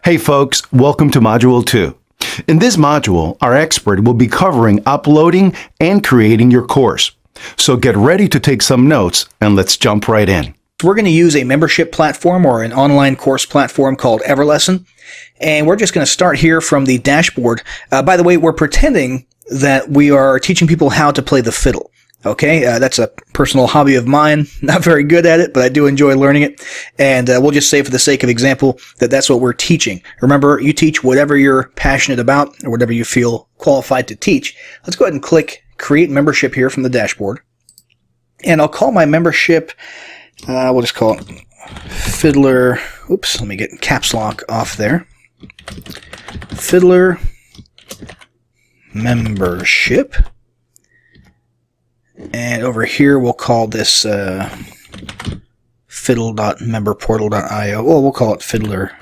Hey folks, welcome to Module 2. In this module, our expert will be covering uploading and creating your course. So get ready to take some notes and let's jump right in. We're going to use a membership platform or an online course platform called Everlesson. And we're just going to start here from the dashboard. By the way, we're pretending that we are teaching people how to play the fiddle. Okay, that's a personal hobby of mine. Not very good at it, but I do enjoy learning it. And we'll just say for the sake of example that that's what we're teaching. Remember, you teach whatever you're passionate about or whatever you feel qualified to teach. Let's go ahead and click Create Membership here from the dashboard. And I'll call my membership, we'll just call it Fiddler. Oops, let me get caps lock off there. Fiddler Membership. And over here, we'll call this fiddle.memberportal.io. Well, we'll call it Fiddler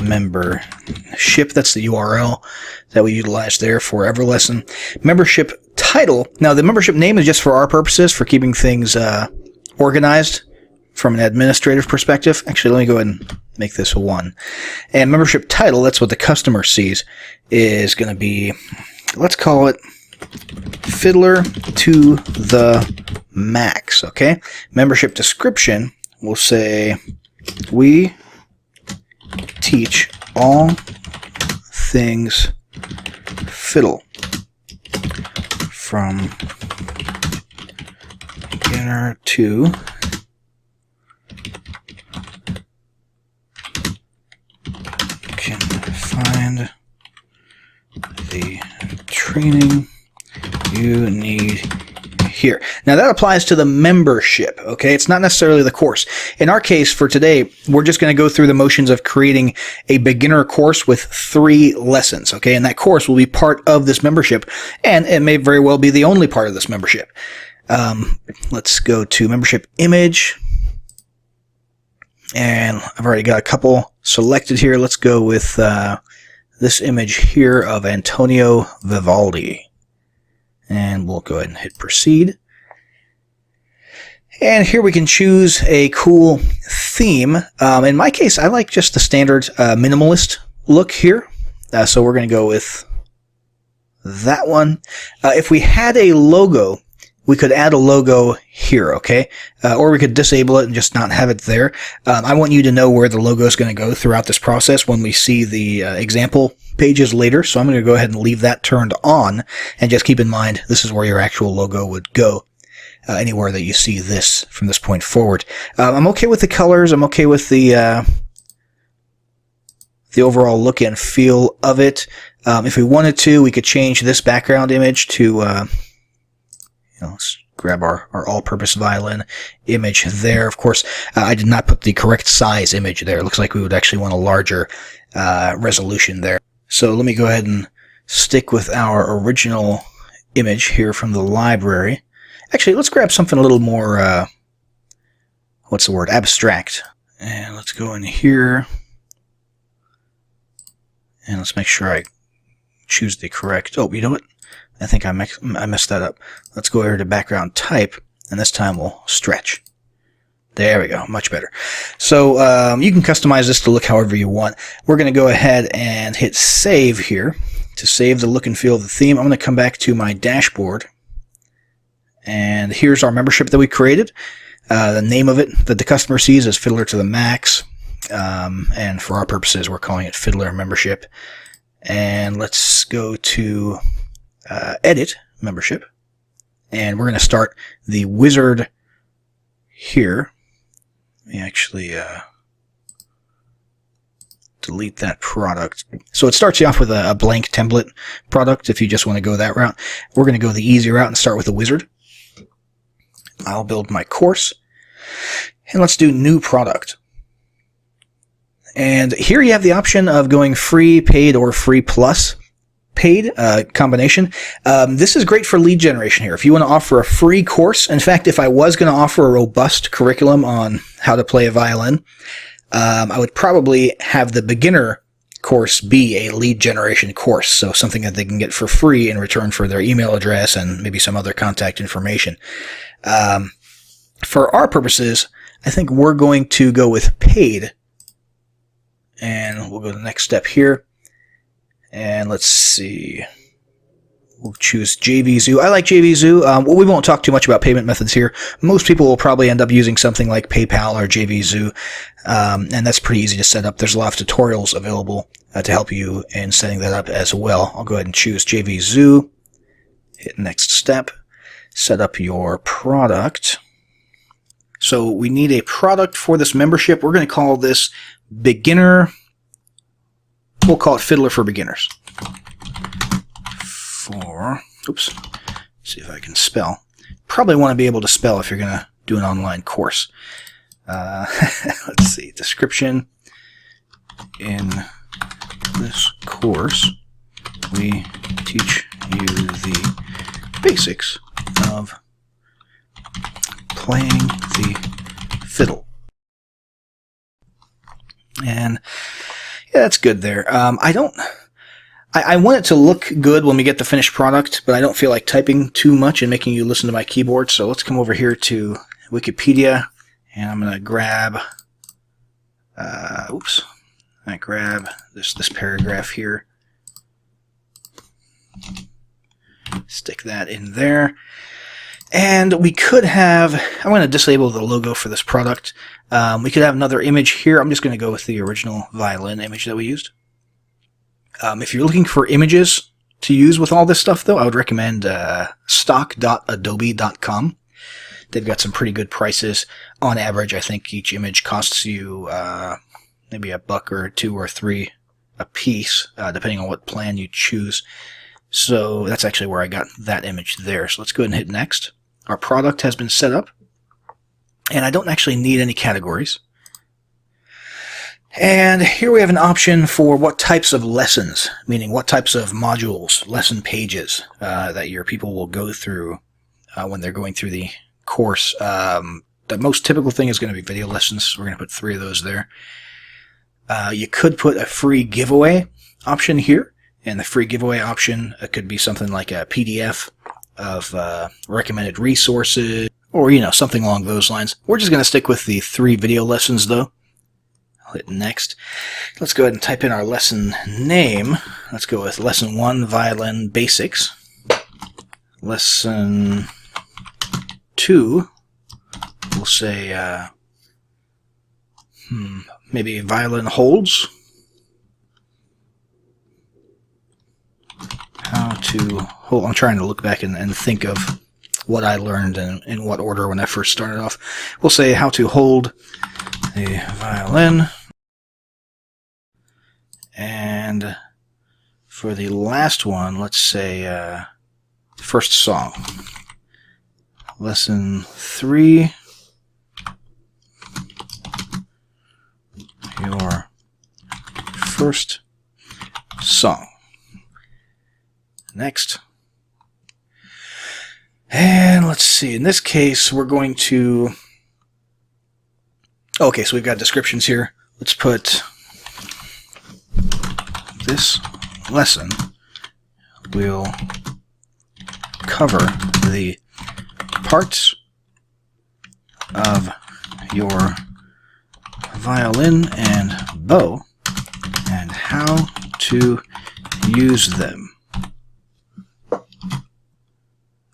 Membership. That's the URL that we utilize there for Everlesson. Membership title. Now, the membership name is just for our purposes, for keeping things organized from an administrative perspective. Actually, let me go ahead and make this a 1. And membership title, that's what the customer sees, is going to be, let's call it Fiddler to the Max, okay? Membership description, we'll say, we teach all things fiddle from beginner to can find the training you need here. Now that applies to the membership, okay? It's not necessarily the course. In our case for today, we're just going to go through the motions of creating a beginner course with 3 lessons, okay? And that course will be part of this membership, and it may very well be the only part of this membership. Let's go to membership image. And I've already got a couple selected here. Let's go with this image here of Antonio Vivaldi. And we'll go ahead and hit proceed. And here we can choose a cool theme. In my case, I like just the standard minimalist look here. So we're going to go with that one. If we had a logo, we could add a logo here, okay? Or we could disable it and just not have it there. I want you to know where the logo is going to go throughout this process when we see the example pages later. So I'm going to go ahead and leave that turned on, and just keep in mind this is where your actual logo would go anywhere that you see this from this point forward. I'm okay with the colors. I'm okay with the overall look and feel of it. If we wanted to, we could change this background image to let's grab our all-purpose violin image there. Of course, I did not put the correct size image there. It looks like we would actually want a larger resolution there. So let me go ahead and stick with our original image here from the library. Actually, let's grab something a little more, what's the word, abstract. And let's go in here. And let's make sure I choose the correct, oh, you know what? I think I messed that up. Let's go over to background type, and this time we'll stretch. There we go, much better. So you can customize this to look however you want. We're going to go ahead and hit save here to save the look and feel of the theme. I'm going to come back to my dashboard, and here's our membership that we created. The name of it that the customer sees is Fiddler to the Max, and for our purposes, we're calling it Fiddler Membership. And let's go to edit membership, and we're going to start the wizard here. Let me actually delete that product. So it starts you off with a blank template product if you just want to go that route. We're going to go the easy route and start with the wizard. I'll build my course, and let's do new product. And here you have the option of going free, paid, or free plus paid combination. This is great for lead generation here. If you want to offer a free course, in fact, if I was going to offer a robust curriculum on how to play a violin, I would probably have the beginner course be a lead generation course, so something that they can get for free in return for their email address and maybe some other contact information. For our purposes, I think we're going to go with paid and we'll go to the next step here. And let's see. We'll choose JVZoo. I like JVZoo. Well, we won't talk too much about payment methods here. Most people will probably end up using something like PayPal or JVZoo, and that's pretty easy to set up. There's a lot of tutorials available to help you in setting that up as well. I'll go ahead and choose JVZoo. Hit next step. Set up your product. So we need a product for this membership. We're going to call this Beginner. We'll call it Fiddler for Beginners. Oops, see if I can spell. Probably want to be able to spell if you're going to do an online course. Let's see, description. In this course, we teach you the basics of playing the fiddle. And yeah, that's good there. I want it to look good when we get the finished product, but I don't feel like typing too much and making you listen to my keyboard. So let's come over here to Wikipedia, and I'm going to grab, I grab this paragraph here. Stick that in there. And we could have, I'm going to disable the logo for this product. We could have another image here. I'm just going to go with the original violin image that we used. If you're looking for images to use with all this stuff, though, I would recommend stock.adobe.com. They've got some pretty good prices. On average, I think each image costs you maybe $1 or $2 or $3 a piece, depending on what plan you choose. So that's actually where I got that image there. So let's go ahead and hit next. Our product has been set up, and I don't actually need any categories. And here we have an option for what types of lessons, meaning what types of modules, lesson pages that your people will go through when they're going through the course. The most typical thing is going to be video lessons. So we're going to put 3 of those there. You could put a free giveaway option here, and the free giveaway option could be something like a PDF of recommended resources, or something along those lines. We're just going to stick with the 3 video lessons, though. I'll hit next. Let's go ahead and type in our lesson name. Let's go with Lesson 1, Violin Basics. Lesson 2, we'll say, maybe Violin Holds. How to hold. I'm trying to look back and think of what I learned and in what order when I first started off. We'll say how to hold the violin. And for the last one, let's say first song. Lesson 3. Your first song. Next. And let's see. In this case, we're going to... Okay, so we've got descriptions here. Let's put... This lesson will cover the parts of your violin and bow and how to use them.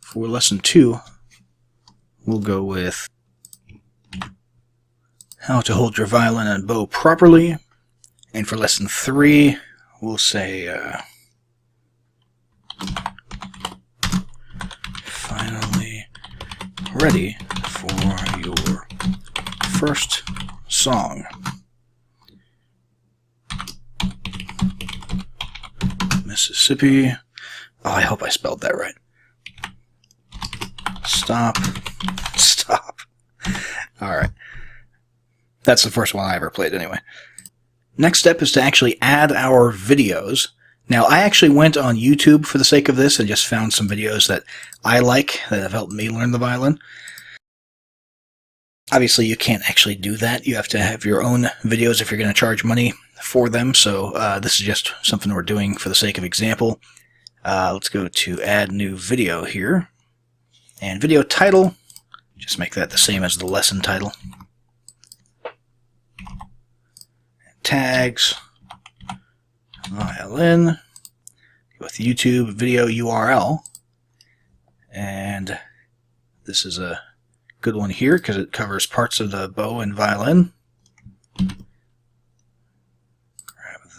For lesson 2, we'll go with how to hold your violin and bow properly. And for lesson 3, we'll say finally ready for your first song. Mississippi. Oh, I hope I spelled that right. Stop. Stop. Alright. That's the first one I ever played anyway. Next step is to actually add our videos. Now, I actually went on YouTube for the sake of this and just found some videos that I like that have helped me learn the violin. Obviously, you can't actually do that. You have to have your own videos if you're going to charge money for them. So this is just something we're doing for the sake of example. Let's go to add new video here. And video title, just make that the same as the lesson title. tags, violin, with YouTube video URL, and this is a good one here because it covers parts of the bow and violin. Grab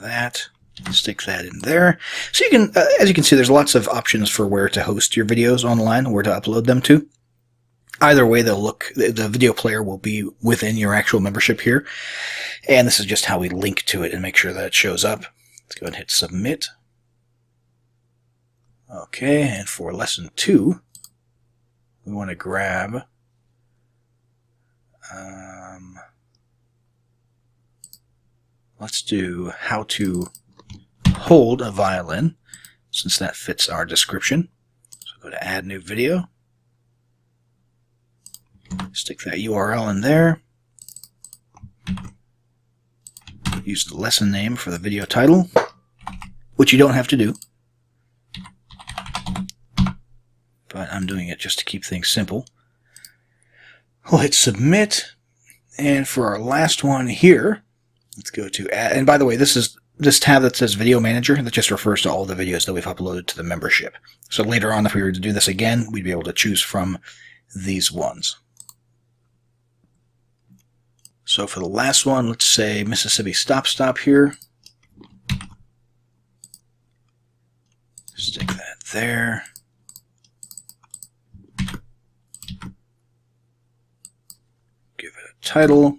that, stick that in there. So you can, as you can see, there's lots of options for where to host your videos online, where to upload them to. Either way, they'll look, the video player will be within your actual membership here. And this is just how we link to it and make sure that it shows up. Let's go ahead and hit submit. Okay, and for lesson 2, we want to grab let's do how to hold a violin, since that fits our description. So go to add new video. Stick that URL in there. Use the lesson name for the video title, which you don't have to do, but I'm doing it just to keep things simple. We'll hit submit, and for our last one here, let's go to add. And by the way, this is this tab that says Video Manager. That just refers to all the videos that we've uploaded to the membership. So later on, if we were to do this again, we'd be able to choose from these ones. So for the last one, let's say Mississippi Stop here. Stick that there. Give it a title.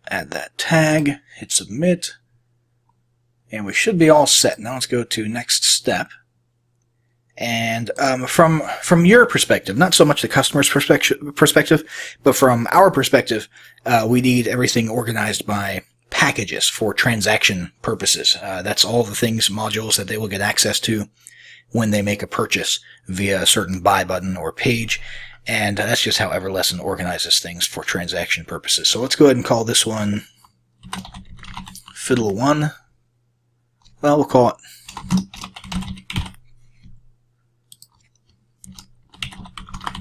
Add that tag, hit submit, and we should be all set. Now let's go to next step. And from your perspective, not so much the customer's perspective, but from our perspective, we need everything organized by packages for transaction purposes. That's all the things, modules that they will get access to when they make a purchase via a certain buy button or page. And that's just how Everlesson organizes things for transaction purposes. So let's go ahead and call this one Fiddle 1. Well, we'll call it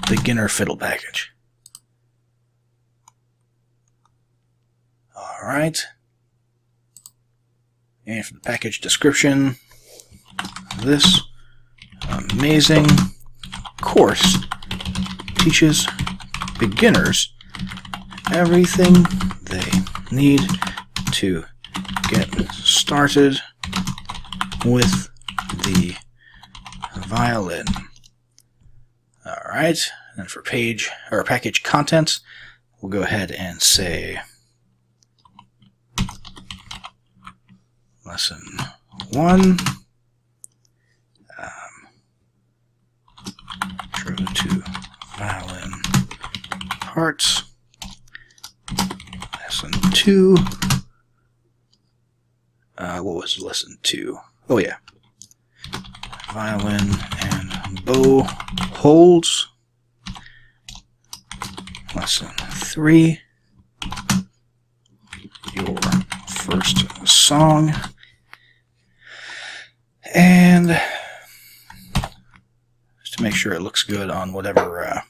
Beginner Fiddle Package. Alright. And for the package description, this amazing course teaches beginners everything they need to get started with the violin. Alright, and for page or package contents, we'll go ahead and say lesson 1, intro to violin parts. Lesson 2. What was lesson 2? Oh yeah. Violin and bow holds. Lesson 3. Your first song. And just to make sure it looks good on whatever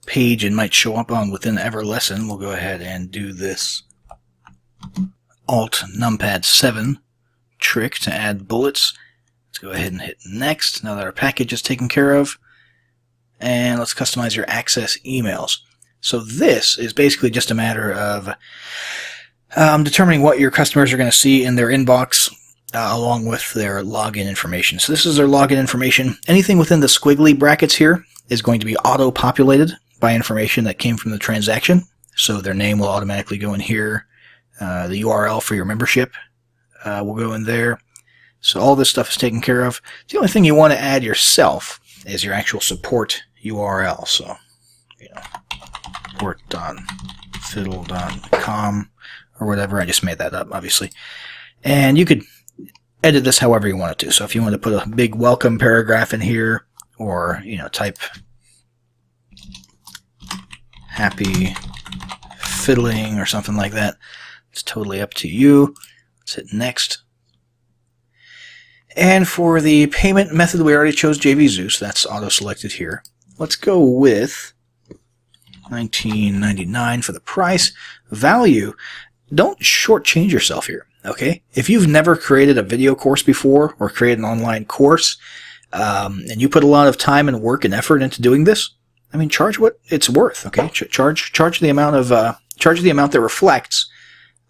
page it might show up on within Everlesson, we'll go ahead and do this Alt Numpad 7 trick to add bullets. Let's go ahead and hit next now that our package is taken care of. And let's customize your access emails. So this is basically just a matter of determining what your customers are going to see in their inbox along with their login information. So this is their login information. Anything within the squiggly brackets here is going to be auto-populated by information that came from the transaction. So their name will automatically go in here. The URL for your membership will go in there. So all this stuff is taken care of. The only thing you want to add yourself is your actual support URL. So, support.fiddle.com or whatever. I just made that up, obviously. And you could edit this however you want it to. So if you want to put a big welcome paragraph in here, or type happy fiddling or something like that, it's totally up to you. Let's hit next. And for the payment method, we already chose JV Zeus. That's auto-selected here. Let's go with $19.99 for the price. Value, don't shortchange yourself here, okay? If you've never created a video course before or created an online course, and you put a lot of time and work and effort into doing this, I mean, charge what it's worth, okay? Charge the amount of charge the amount that reflects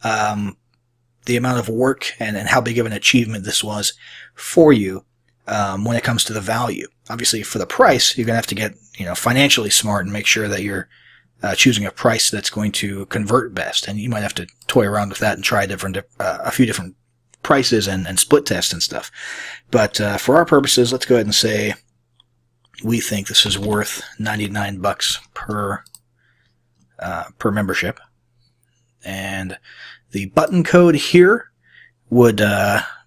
the amount of work and how big of an achievement this was for you when it comes to the value. Obviously, for the price, you're gonna have to get financially smart and make sure that you're choosing a price that's going to convert best, and you might have to toy around with that and try a few different prices and split tests and stuff. But for our purposes, let's go ahead and say we think this is worth $99 per membership. And the button code here would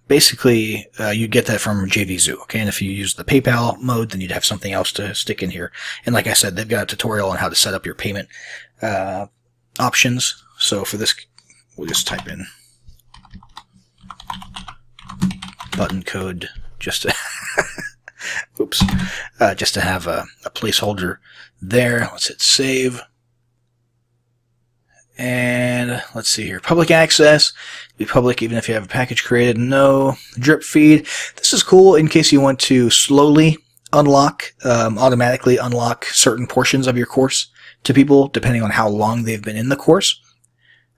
basically you'd get that from JVZoo, okay? And if you use the PayPal mode, then you'd have something else to stick in here. And like I said, they've got a tutorial on how to set up your payment options. So for this, we'll just type in button code just to oops, just to have a placeholder there. Let's hit save. And let's see here. Public access. Be public even if you have a package created. No. Drip feed. This is cool in case you want to slowly unlock, automatically unlock certain portions of your course to people depending on how long they've been in the course.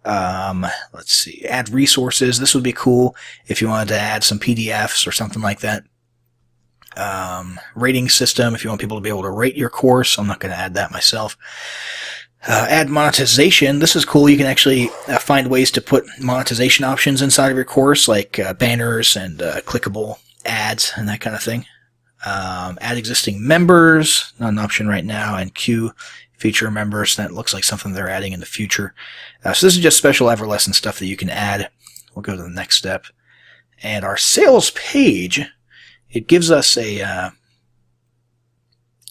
Let's see. Add resources. This would be cool if you wanted to add some PDFs or something like that. Rating system if you want people to be able to rate your course. I'm not going to add that myself. Add monetization. This is cool. You can actually find ways to put monetization options inside of your course, like banners and clickable ads and that kind of thing. Add existing members, not an option right now, and queue feature members. That looks like something they're adding in the future. So this is just special Everlesson stuff that you can add. We'll go to the next step. And our sales page, it gives us a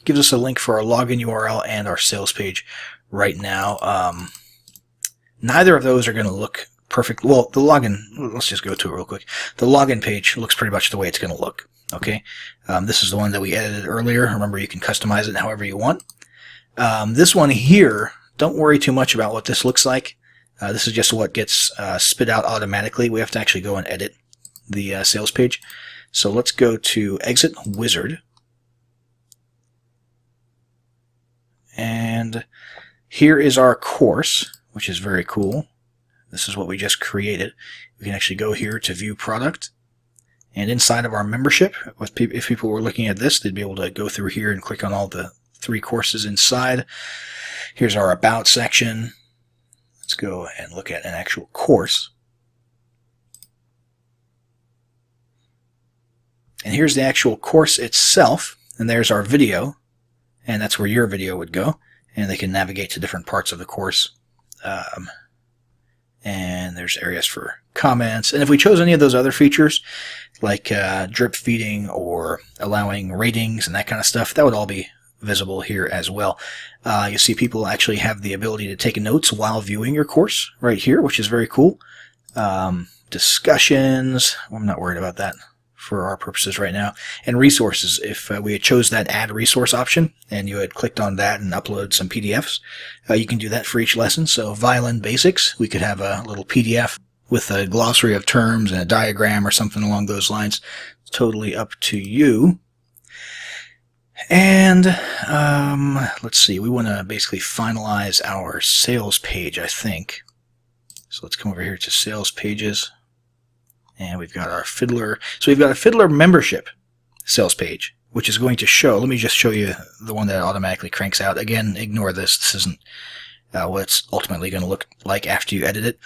link for our login URL and our sales page. Right now, neither of those are going to look perfect. Well, the login, let's just go to it real quick. The login page looks pretty much the way it's going to look. Okay. This is the one that we edited earlier. Remember, you can customize it however you want. This one here, don't worry too much about what this looks like. This is just what gets spit out automatically. We have to actually go and edit the sales page. So let's go to Exit Wizard. And here is our course, which is very cool. This is what we just created. We can actually go here to View Product. And inside of our membership, if people were looking at this, they'd be able to go through here and click on all the 3 courses inside. Here's our About section. Let's go and look at an actual course. And here's the actual course itself. And there's our video. And that's where your video would go. And they can navigate to different parts of the course. And there's areas for comments. And if we chose any of those other features, like drip feeding or allowing ratings and that kind of stuff, that would all be visible here as well. You see people actually have the ability to take notes while viewing your course right here, which is very cool. Discussions, I'm not worried about that for our purposes right now. And resources, if we had chose that add resource option and you had clicked on that and upload some PDFs, you can do that for each lesson. So violin basics, we could have a little PDF with a glossary of terms and a diagram or something along those lines. It's totally up to you. And let's see, we want to basically finalize our sales page, I think. So let's come over here to sales pages. And we've got our Fiddler. So we've got a Fiddler membership sales page, which is going to show. Let me just show you the one that automatically cranks out. Again, ignore this. This isn't what it's ultimately going to look like after you edit it.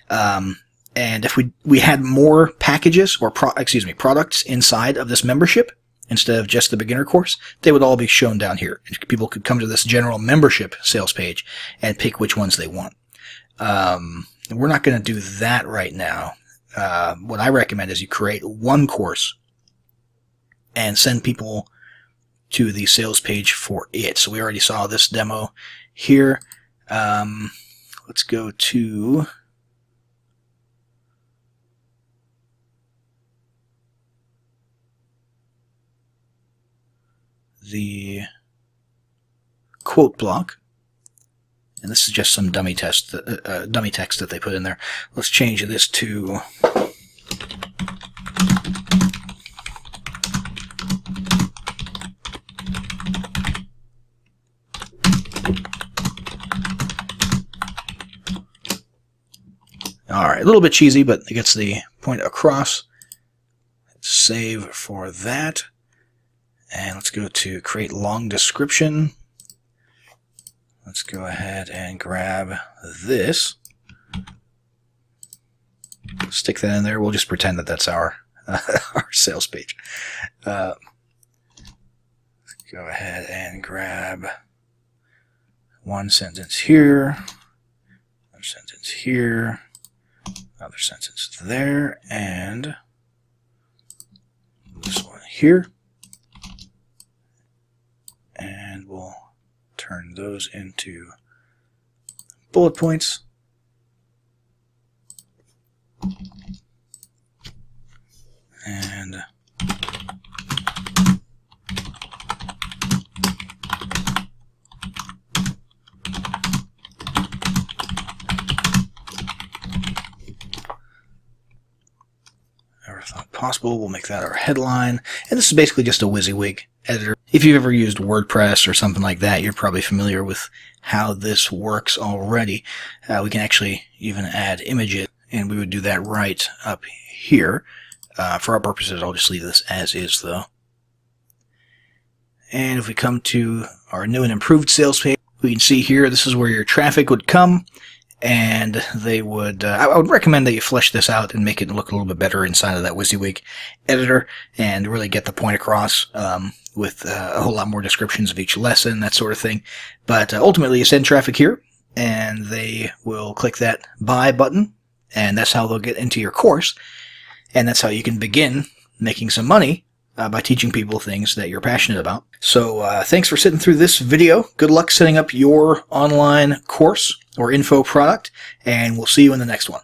And if we had more packages or products inside of this membership instead of just the beginner course, they would all be shown down here. And people could come to this general membership sales page and pick which ones they want. We're not going to do that right now. What I recommend is you create one course and send people to the sales page for it. So we already saw this demo here. Let's go to the quote block. And this is just some dummy text that they put in there. Let's change this to alright, a little bit cheesy, but it gets the point across. Let's save for that. And let's go to create long description. Let's go ahead and grab this. Stick that in there. We'll just pretend that that's our our sales page. Let's go ahead and grab one sentence here, another sentence here, another sentence there, and this one here. And we'll turn those into bullet points. And never thought possible, we'll make that our headline. And this is basically just a WYSIWYG editor. If you've ever used WordPress or something like that, you're probably familiar with how this works already. We can actually even add images, and we would do that right up here. For our purposes, I'll just leave this as is, though. And if we come to our new and improved sales page, we can see here this is where your traffic would come, and they would. I would recommend that you flesh this out and make it look a little bit better inside of that WYSIWYG editor, and really get the point across with a whole lot more descriptions of each lesson, that sort of thing. But ultimately, you send traffic here, and they will click that buy button, and that's how they'll get into your course. And that's how you can begin making some money by teaching people things that you're passionate about. So thanks for sitting through this video. Good luck setting up your online course or info product, and we'll see you in the next one.